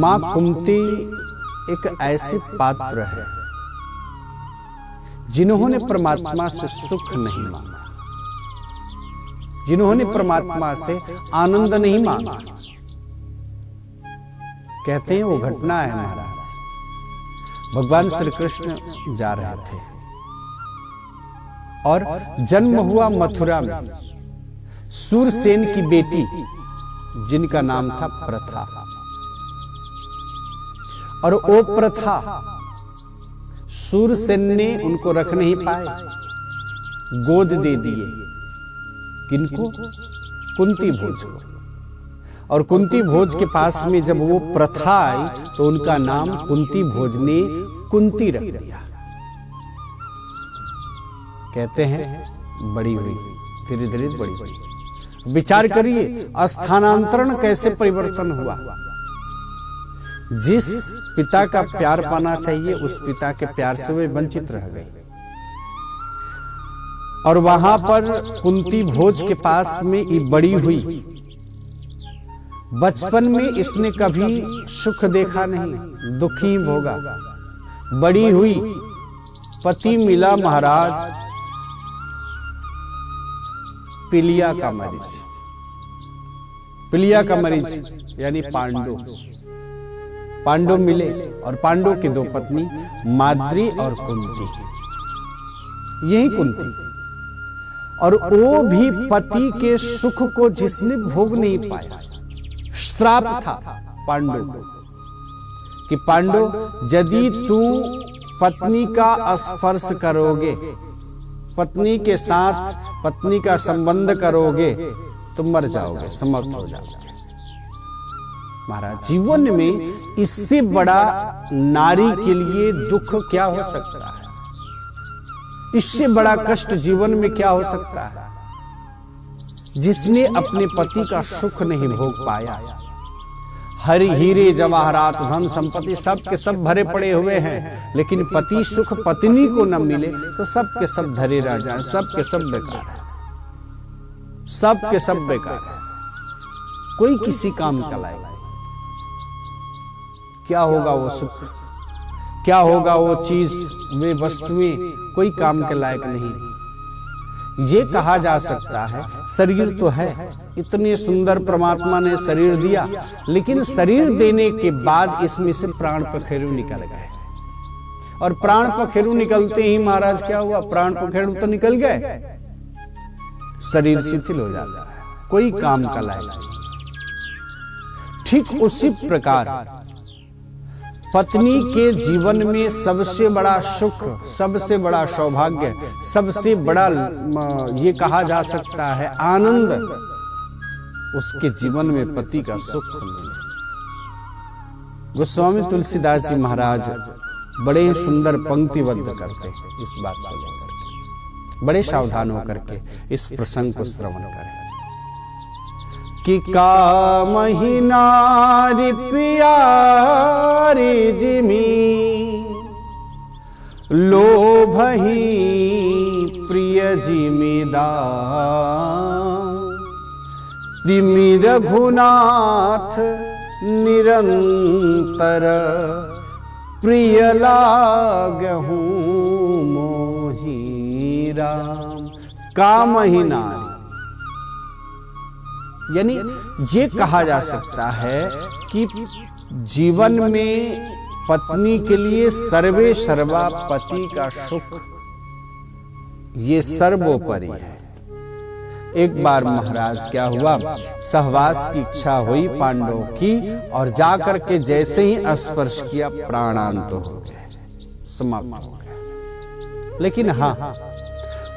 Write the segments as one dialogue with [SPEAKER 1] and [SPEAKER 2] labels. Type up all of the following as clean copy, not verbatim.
[SPEAKER 1] मां कुंती एक ऐसे पात्र है जिन्होंने परमात्मा से सुख नहीं मांगा, जिन्होंने परमात्मा से आनंद नहीं मांगा। कहते हैं वो घटना है महाराज, भगवान श्री कृष्ण जा रहे थे और जन्म हुआ मथुरा में सूरसेन की बेटी जिनका नाम था प्रथा। और वो प्रथा सूरसेन ने उनको रख नहीं पाए, गोद दे दिए। किनको? कुंती भोज को। और कुंती भोज के पास में जब वो प्रथा आई तो उनका नाम कुंती भोज ने कुंती रख दिया। कहते हैं बड़ी हुई, धीरे धीरे बड़ी हुई। विचार करिए स्थानांतरण कैसे परिवर्तन हुआ। जिस पिता का प्यार पाना चाहिए उस पिता के प्यार से वे वंचित रह गई। और वहां पर कुंती भोज के पास में ये बड़ी हुई। बचपन में इसने कभी सुख देखा नहीं, दुखी भोगा। बड़ी हुई, पति मिला महाराज पिलिया का मरीज। पिलिया का मरीज यानी पांडु। पांडु मिले और पांडु की दो पत्नी माद्री और कुंती, यही कुंती। और वो भी पति के सुख को जिसने भोग नहीं पाया, श्राप था पांडु को कि पांडु यदि तू पत्नी का स्पर्श करोगे, पत्नी के साथ पत्नी का संबंध करोगे तो मर जाओगे, समाप्त हो जाओगे। महाराज जीवन में इससे बड़ा नारी के लिए दुख क्या हो सकता है? इससे बड़ा कष्ट जीवन में क्या हो सकता है? जिसने अपने पति का सुख नहीं भोग पाया। हरि हीरे जवाहरात धन संपत्ति सब के सब भरे पड़े हुए हैं, लेकिन पति सुख पत्नी को न मिले तो सब के सब धरे रह जाए, सब के सब बेकार है, सब के सब बेकार है। कोई किसी काम का लायक। क्या होगा वो सुख, क्या होगा वो चीज, वे वस्तुएं कोई काम के लायक नहीं। ये कहा जा सकता है शरीर तो है, इतने सुंदर परमात्मा ने शरीर दिया, लेकिन शरीर देने के बाद इसमें से प्राण पखेरु निकल गए। और प्राण पखेरु निकलते ही महाराज क्या हुआ? प्राण पखेरु तो निकल गए, शरीर शिथिल हो जाता है, कोई काम का लायक नहीं। ठीक उसी प्रकार पत्नी के जीवन में सबसे बड़ा सुख, सबसे बड़ा सौभाग्य, सबसे बड़ा ये कहा जा सकता है आनंद, उसके जीवन में पति का सुख मिले। गोस्वामी तुलसीदास जी महाराज बड़े सुंदर पंक्तिबद्ध करते हैं इस बात को लेकर के। बड़े सावधान होकर के इस प्रसंग को श्रवण करें कि कामहि नारी प्यारी जिमी, लोभहि प्रिय जिमीदार। तिमि रघुनाथ निरंतर, प्रिय लागहु मोहि राम। कामहि नारी यानी ये कहा जा सकता है कि जीवन में पत्नी के लिए सर्वे सर्वा पति का सुख ये सर्वोपरि है। एक बार महाराज क्या हुआ, सहवास की इच्छा हुई पांडवों की, और जाकर के जैसे ही स्पर्श किया प्राणांत हो गए, समाप्त हो गए। लेकिन हाँ,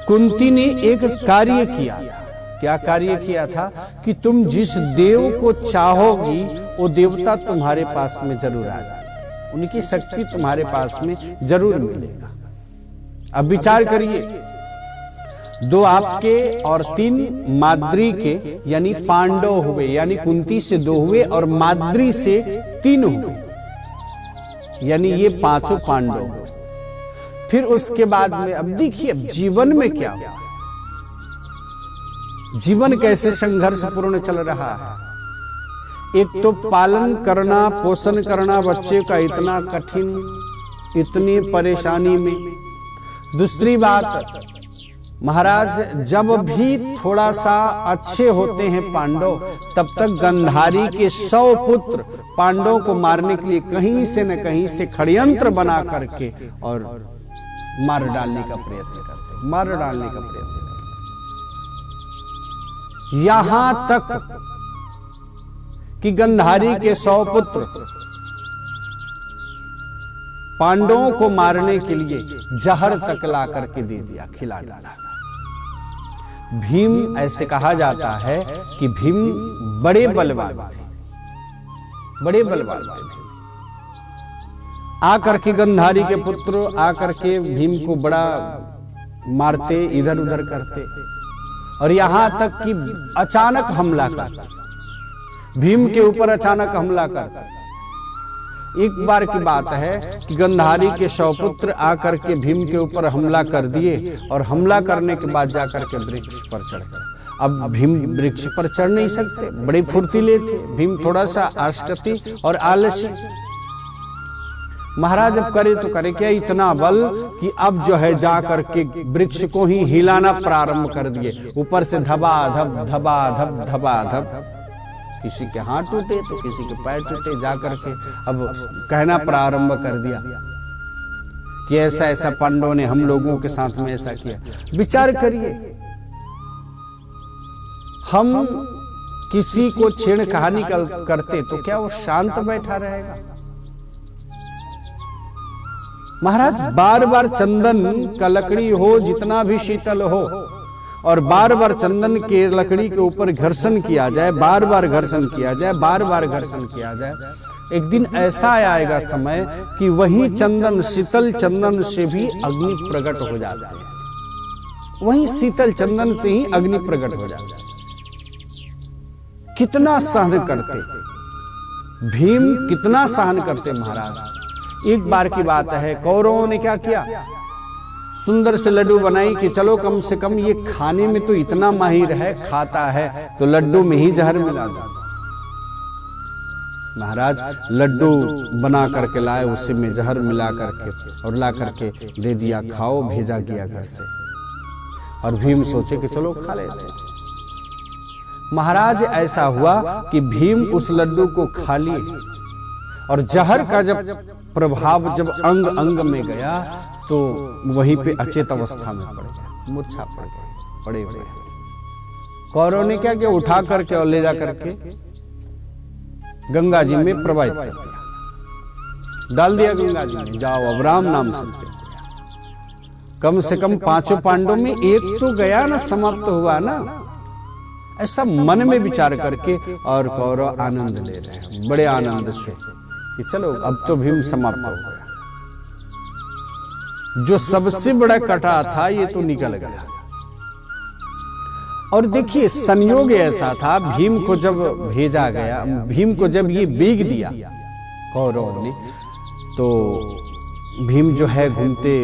[SPEAKER 1] कुंती ने एक कार्य किया था। क्या कार्य किया था? कि तुम जिस देव को चाहोगी वो देवता तुम्हारे पास में जरूर आ जाएगा, उनकी शक्ति तुम्हारे पास में जरूर मिलेगा। अब विचार करिए, दो आपके और तीन माद्री के, यानी पांडव हुए, यानी कुंती से दो हुए और माद्री से तीन हुए, यानी ये पांचों पांडव हुए। फिर उसके बाद में अब देखिए जीवन में क्या हुआ, जीवन कैसे संघर्षपूर्ण चल रहा है। एक तो पालन करना, पोषण करना बच्चे का इतना कठिन, इतनी परेशानी में। दूसरी बात, महाराज जब भी थोड़ा सा अच्छे होते हैं पांडव, तब तक गंधारी के 100 पुत्र पांडवों को मारने के लिए कहीं से न कहीं से षड्यंत्र बना करके और मार डालने का प्रयत्न करते, मार डालने का प्रयत्न करते। यहां तक कि गंधारी के 100 पुत्र पांडवों को मारने के लिए जहर तक ला करके दे दिया, खिला डाला। भीम, ऐसे कहा जाता है कि भीम बड़े बलवान थे, बड़े बलवान थे भीम। आकर के गंधारी के पुत्र आकर के भीम को बड़ा मारते, इधर उधर करते, और यहां तक कि अचानक हमला करता, भीम के ऊपर अचानक हमला करता। एक बार की बात है कि गंधारी के 100 पुत्र आकर के भीम के ऊपर हमला कर दिए, और हमला करने के बाद जाकर के वृक्ष पर चढ़ गए। अब भीम वृक्ष पर चढ़ नहीं सकते, बड़े फुर्तीले थे भीम, थोड़ा सा आशकती और आलसी। महाराज अब करे तो करे क्या, इतना बल कि अब जो है जाकर के वृक्ष को ही हिलाना प्रारंभ कर दिए। ऊपर से धबाधब धबाधब धबाधब, किसी के हाथ टूटे तो किसी के पैर टूटे, जाकर के अब कहना प्रारंभ कर दिया कि ऐसा ऐसा पांडवों ने हम लोगों के साथ में ऐसा किया। विचार करिए, हम किसी को छेड़ कहानी करते तो क्या वो शांत बैठा रहेगा? महाराज बार बार चंदन का लकड़ी हो जितना भी शीतल हो, और बार बार चंदन के लकड़ी के ऊपर घर्षण किया जाए, बार बार घर्षण किया जाए, बार बार घर्षण किया जाए, एक दिन ऐसा आएगा समय कि वही चंदन, शीतल चंदन से भी अग्नि प्रकट हो जाती है, वही शीतल चंदन से ही अग्नि प्रकट हो जाती है। कितना सहन करते भीम, कितना सहन करते महाराज। एक बार की बात है, कौरवों ने क्या किया, सुंदर से लड्डू बनाई कि चलो कम से कम ये खाने में तो इतना माहिर है, खाता है तो लड्डू में ही जहर मिला दो। महाराज लड्डू बना करके लाए, उसी में जहर मिला करके और ला करके दे दिया, खाओ, भेजा गया घर से। और भीम सोचे कि चलो खा लेते हैं। महाराज ऐसा हुआ कि भीम उस लड्डू को खा लिए, और जहर का जब प्रभाव जब अंग अंग में गया तो वहीं पे अचेत अवस्था में पड़ गए, मूर्छा पड़ गए, पड़े हुए। कौरव ने क्या किया, उठा करके और ले जा करके गंगा जी में प्रवाहित कर दिया, डाल दिया गंगा जी में, जाओ अब राम नाम से। कम से कम 5 पांडवों में एक तो गया ना, समाप्त हुआ ना। ऐसा मन में विचार करके और कौरव आनंद ले रहे हैं बड़े आनंद से कि चलो अब तो भीम समाप्त हो गया। जो सबसे बड़ा कटा था ये तो निकल गया। और देखिए संयोग ऐसा था, भीम को जब भेजा गया, भीम को जब ये बेग दिया कौरवों ने, तो भीम जो है घूमते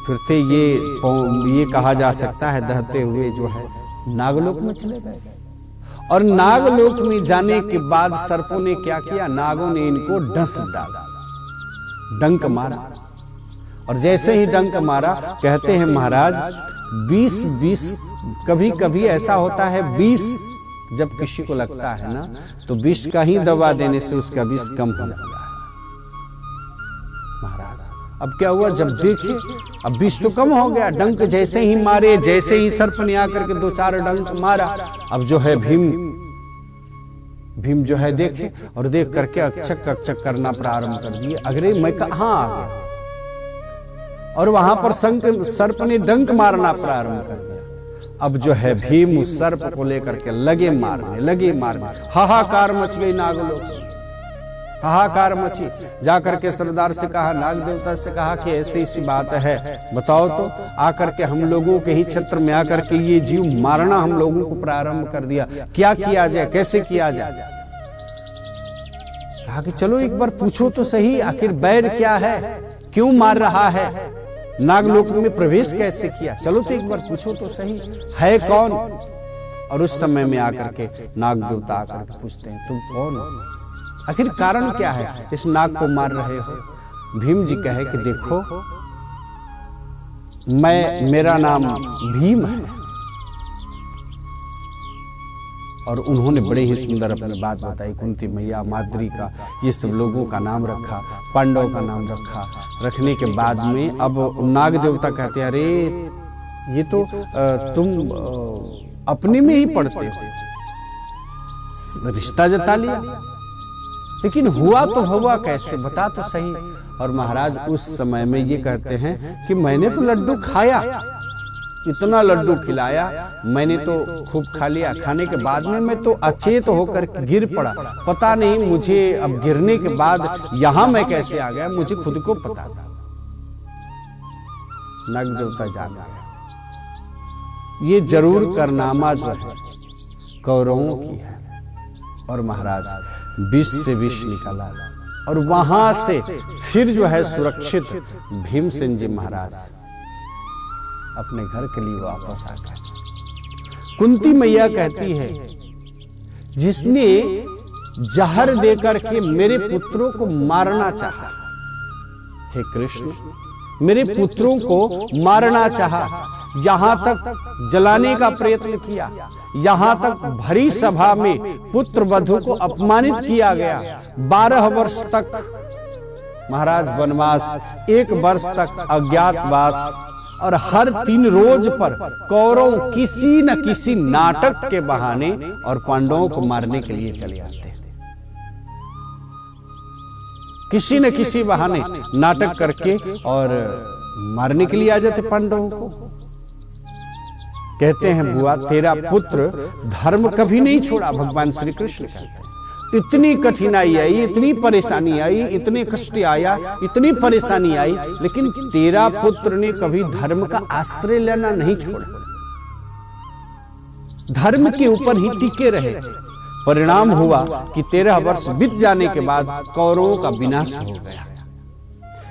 [SPEAKER 1] फिरते ये कहा जा सकता है दहते हुए जो है नागलोक में चले गए। और नागलोक में जाने के बाद सर्पों ने क्या किया, नागों ने इनको डंस डाला, डंक मारा। और जैसे ही डंक मारा, कहते हैं महाराज 20 कभी कभी ऐसा होता है 20 जब किसी को लगता है ना, तो 20 का ही दवा देने से उसका विष कम हो जाता है। महाराज अब क्या हुआ, जब देखे अब विष तो कम हो गया, डंक जैसे ही मारे, जैसे ही सर्प ने आकर के 2-4 डंक मारा, अब जो है भीम जो है देखे, और देख करके अक्चक करना प्रारंभ कर दिए, अरे मैं कहां आ गया। और वहां पर सर्प ने डंक मारना प्रारंभ कर दिया। अब जो है भीम उस सर्प को लेकर के लगे मारने, हाहाकार मच गई नागलोक, हाहाकार मची। जाकर के सरदार से कहा, नाग देवता से कहा कि ऐसी सी बात है, बताओ तो। आकर के हम लोगों के ही क्षेत्र में आकर के ये जीव मारना हम लोगों को प्रारंभ कर दिया, क्या किया जाए, कैसे किया जाए। कहा कि चलो एक बार पूछो तो सही, आखिर बैर क्या है, क्यों मार रहा है, नागलोक में प्रवेश कैसे किया, चलो तो एक बार पूछो तो सही, है कौन। और उस समय में आकर के नाग देवता आकर के पूछते हैं तुम कौन हो, आखिर कारण क्या है इस नाग को मार रहे हो। भीम जी कहे कि देखो मेरा नाम भीम है। और उन्होंने बड़े ही सुंदर अपनी बात बताई। कुंती मैया, माद्री का, ये सब लोगों का नाम रखा, पांडव का नाम रखा। रखने के बाद में अब नाग देवता कहते हैं अरे ये तो तुम अपने में ही पड़ते हो, रिश्ता जता लिया, लेकिन हुआ तो हुआ कैसे, बता तो सही। और महाराज उस समय में ये कहते हैं कि मैंने तो लड्डू खाया, इतना लड्डू खिलाया मैंने तो खूब खा लिया। खाने के बाद में मैं तो अचेत होकर गिर पड़ा, पता नहीं मुझे अब गिरने के बाद यहां मैं कैसे आ गया, मुझे खुद को पता था। नाग देवता जान गया ये जरूर कारनामा जो है कौरवों की है। और महाराज विष से विष निकाला और वहां से फिर जो है सुरक्षित भीमसेन जी महाराज अपने घर के लिए वापस आ गए। कुंती मैया कहती है जिसने जहर देकर के मेरे पुत्रों को मारना चाहा, हे कृष्ण मेरे पुत्रों को मारना चाहा, यहां तक जलाने का प्रयत्न किया, यहां तक भरी सभा में पुत्र वधू को अपमानित किया गया। 12 वर्ष तक महाराज वनवास, 1 वर्ष तक अज्ञातवास, और हर 3 रोज पर कौरव किसी न किसी नाटक के बहाने और पांडवों को मारने के लिए चले आते हैं। किसी न किसी बहाने नाटक करके और मारने के लिए आ जाते पांडवों को। कहते हैं बुआ तेरा पुत्र धर्म कभी नहीं छोड़ा, भगवान श्री कृष्ण कहते हैं। इतनी कठिनाई आई, इतनी परेशानी आई, इतने कष्ट आया, इतनी परेशानी आई, लेकिन तेरा पुत्र ने कभी धर्म का आश्रय लेना नहीं छोड़ा, धर्म के ऊपर ही टिके रहे। परिणाम हुआ कि 13 वर्ष बीत जाने के बाद कौरवों का विनाश हो गया।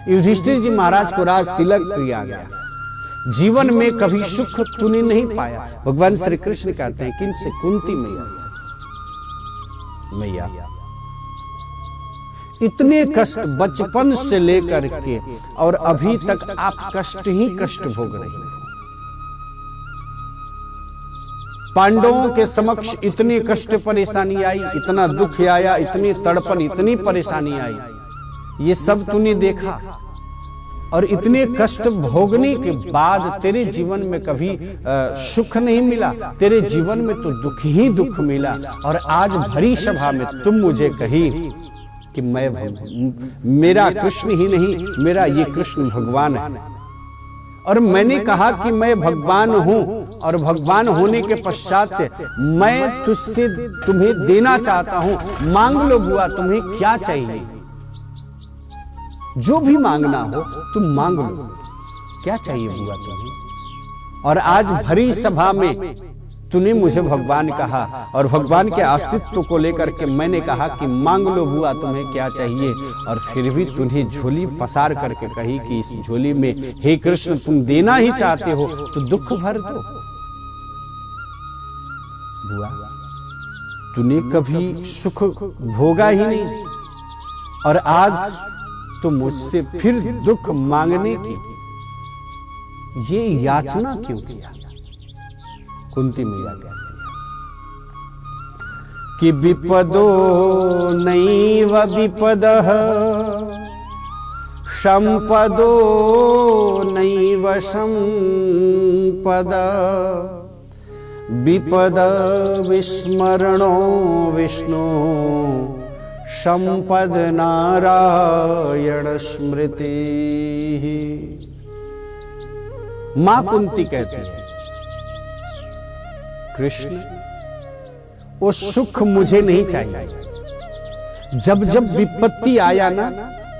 [SPEAKER 1] युधिष्ठिर जी महाराज को राज तिलक दिया गया। जीवन में कभी सुख तूने नहीं पाया। भगवान श्री कृष्ण कहते हैं किनसे? कुंती मैया से। मैया इतने कष्ट बचपन से लेकर के और अभी तक आप कष्ट ही कष्ट भोग रही हो। पांडवों के समक्ष इतनी कष्ट परेशानी आई, इतना दुख आया, इतनी तड़पन, इतनी परेशानी आई, ये सब तूने देखा। और इतने कष्ट भोगने के बाद तेरे जीवन में कभी सुख नहीं मिला, तेरे जीवन में तो दुख ही दुख मिला। और आज भरी सभा में तुम मुझे कही कि मेरा कृष्ण ही नहीं, मेरा ये कृष्ण भगवान है। और मैंने कहा कि मैं भगवान हूं, और भगवान होने के पश्चात मैं तुझसे तुम्हें देना चाहता हूं। मांग लो बुआ, तुम्हें क्या चाहिए, जो भी मांगना हो तुम मांग लो, क्या चाहिए बुआ तुम्हें। और आज भरी सभा में तूने मुझे भगवान कहा, और भगवान के अस्तित्व को लेकर के मैंने कहा कि मांग लो बुआ तुम्हें क्या चाहिए। और फिर भी तूने झोली पसार करके कही कि इस झोली में हे कृष्ण तुम देना ही चाहते हो तो दुख भर दो। बुआ तूने कभी सुख भोगा ही नहीं, और आज तो मुझसे फिर दुख मांगने की ये याचना क्यों किया? कुंती मैया कहती है कि विपदो नैव विपदः संपदो नैव संपद विपद विस्मरणो विष्णु संपद नारायण स्मृति। मां कुंती कहती है कृष्ण वो सुख मुझे नहीं चाहिए। जब जब विपत्ति आया ना,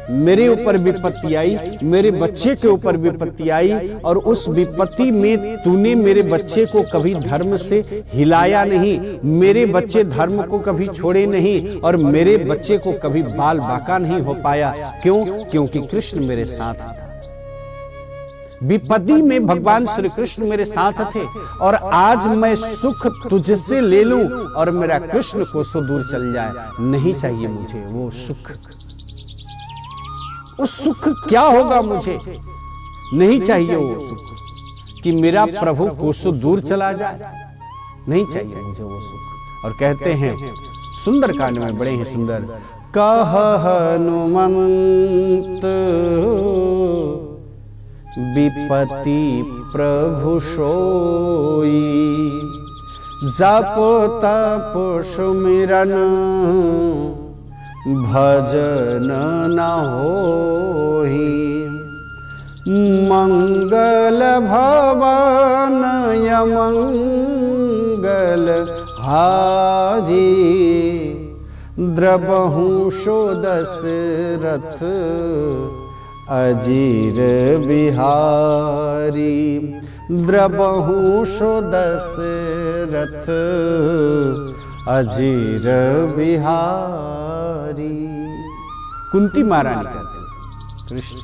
[SPEAKER 1] मेरे ऊपर विपत्ति आई, मेरे बच्चे के ऊपर विपत्ति आई, और उस विपत्ति में तूने मेरे बच्चे को कभी धर्म से हिलाया नहीं, मेरे बच्चे धर्म को कभी छोड़े नहीं, और मेरे बच्चे को कभी बाल बाका नहीं हो पाया। क्यों? क्योंकि कृष्ण मेरे साथ था। विपत्ति में भगवान श्री कृष्ण मेरे साथ थे, और आज मैं सुख तुझसे ले लूं और मेरा कृष्ण कोसों दूर चल जाए, नहीं चाहिए मुझे वो सुख। उस सुख क्या होगा मुझे, नहीं चाहिए वो सुख कि मेरा प्रभु कोसों दूर चला जाए, नहीं चाहिए मुझे वो सुख। और कहते हैं सुंदर कांड में, बड़े ही सुंदर, कह हनुमंत विपत्ति प्रभु सोई, जप तप सुमिरन भजन न होई, मंगल भवन यमंगल हाजी, द्रबहु सो दशरथ अजीर बिहारी, द्रबहु सो दशरथ अजीर बिहारी। कुंती महारानी कहती है कृष्ण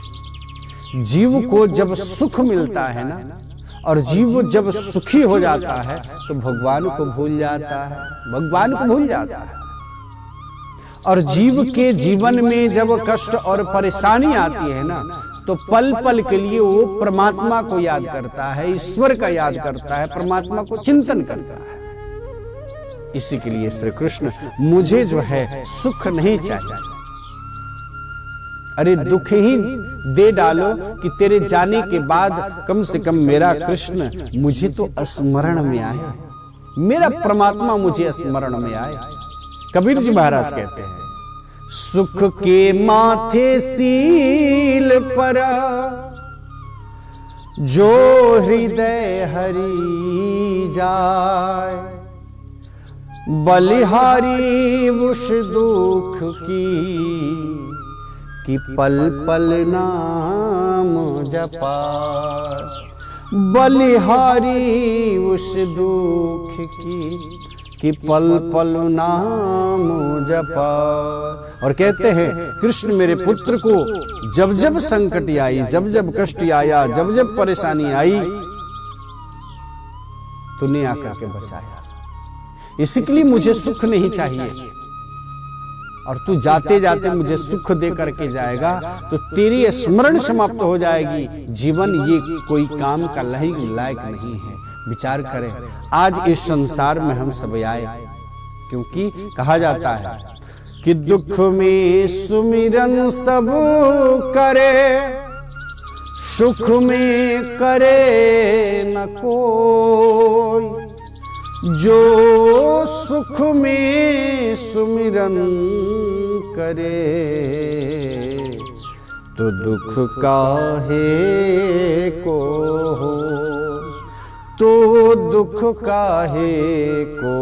[SPEAKER 1] जीव को जब सुख मिलता है ना, और जीव जब सुखी हो जाता है तो भगवान को भूल जाता है, भगवान को भूल जाता है। और जीव के जीवन में जब कष्ट और परेशानी आती है ना, तो पल पल के लिए वो परमात्मा को याद करता है, ईश्वर का याद करता है, परमात्मा को चिंतन करता है। इसी के लिए श्री कृष्ण मुझे जो है सुख नहीं चाहिए, अरे दुख ही दे डालो कि तेरे जाने के बाद कम से कम मेरा कृष्ण मुझे तो स्मरण में आए, मेरा परमात्मा मुझे स्मरण में आए। कबीर जी महाराज कहते हैं, सुख के माथे सील परा, जो हृदय हरि जाय, बलिहारी उस दुख की पल पल नाम जपा, बलिहारी उस दुख कि पल पल नाम जपा। और कहते हैं कृष्ण मेरे पुत्र को जब जब संकट आई, जब जब कष्ट आया, जब जब परेशानी आई, तूने आकर के बचाया। इसी के लिए मुझे सुख नहीं चाहिए, और तू जाते जाते मुझे सुख दे करके जाएगा तो तेरी स्मरण समाप्त हो जाएगी, जीवन ये कोई काम का लायक नहीं है। विचार करें, आज इस संसार में हम सब आए क्योंकि कहा जाता है कि दुख में सुमिरन सब करे, सुख में करे न कोई, जो सुख में सुमिरन करे, तो दुख काहे को हो, तो दुख काहे को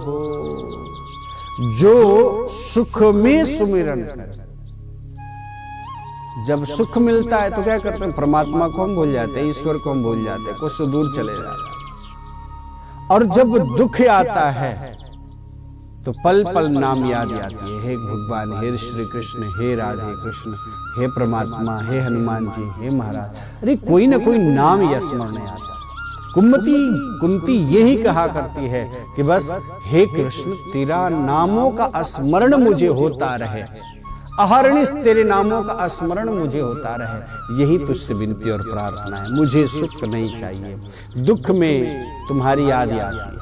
[SPEAKER 1] हो, जो सुख में सुमिरन करे। जब सुख मिलता है तो क्या करते हैं, परमात्मा को हम भूल जाते हैं, ईश्वर को हम भूल जाते हैं, कुछ दूर चले जाते हैं। और जब दुख आता है तो पल पल नाम याद आती है, हे भगवान, हे श्री कृष्ण, हे राधे कृष्ण, हे परमात्मा, हे हनुमान जी, हे महाराज, अरे कोई ना कोई नाम या स्मरण आता। कुंती यही कहा करती है कि बस हे कृष्ण तेरा नामों का स्मरण मुझे होता रहे, अहर्निश तेरे नामों का स्मरण मुझे होता रहे, यही तुझसे विनती और प्रार्थना है। मुझे सुख नहीं चाहिए, दुख में तुम्हारी याद आती है,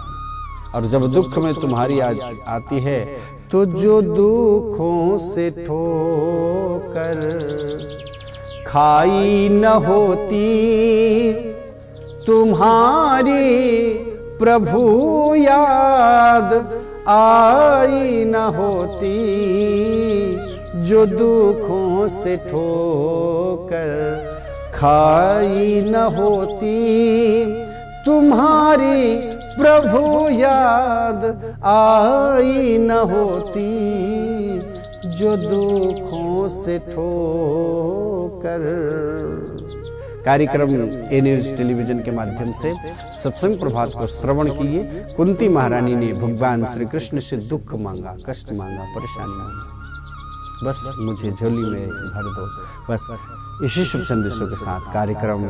[SPEAKER 1] और जब दुख में तुम्हारी याद आती है तो जो दुखों से ठोकर खाई न होती, तुम्हारी प्रभु याद आई न होती, जो दुखों से ठोकर खाई न होती, तुम्हारी प्रभु याद आई न होती, जो दुखों से ठोकर। कार्यक्रम ए न्यूज टेलीविजन के माध्यम से सत्संग प्रभात को श्रवण किए। कुंती महारानी ने भगवान श्री कृष्ण से दुख मांगा, कष्ट मांगा, परेशानी मांगी, बस मुझे झोली में भर दो। बस इसी शुभ संदेशों के साथ कार्यक्रम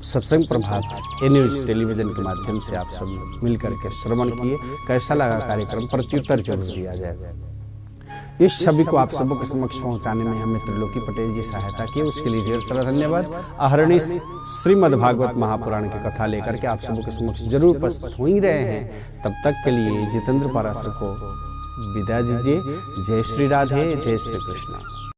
[SPEAKER 1] सत्संग प्रभात न्यूज टेलीविजन के माध्यम से आप सब मिलकर के श्रवण किए। कैसा लगा कार्यक्रम, प्रत्युत्तर जरूर दिया जाए। इस छवि को आप सबों के समक्ष पहुंचाने में हमें त्रिलोकी पटेल जी सहायता की, उसके लिए ढेर सारा धन्यवाद। अहर्निश श्रीमद् भागवत महापुराण की कथा लेकर के आप सबों के समक्ष जरूर उपस्थित हो ही रहे हैं। तब तक के लिए जितेंद्र पाराशर को विदा दीजिए। जय श्री राधे, जय श्री कृष्ण।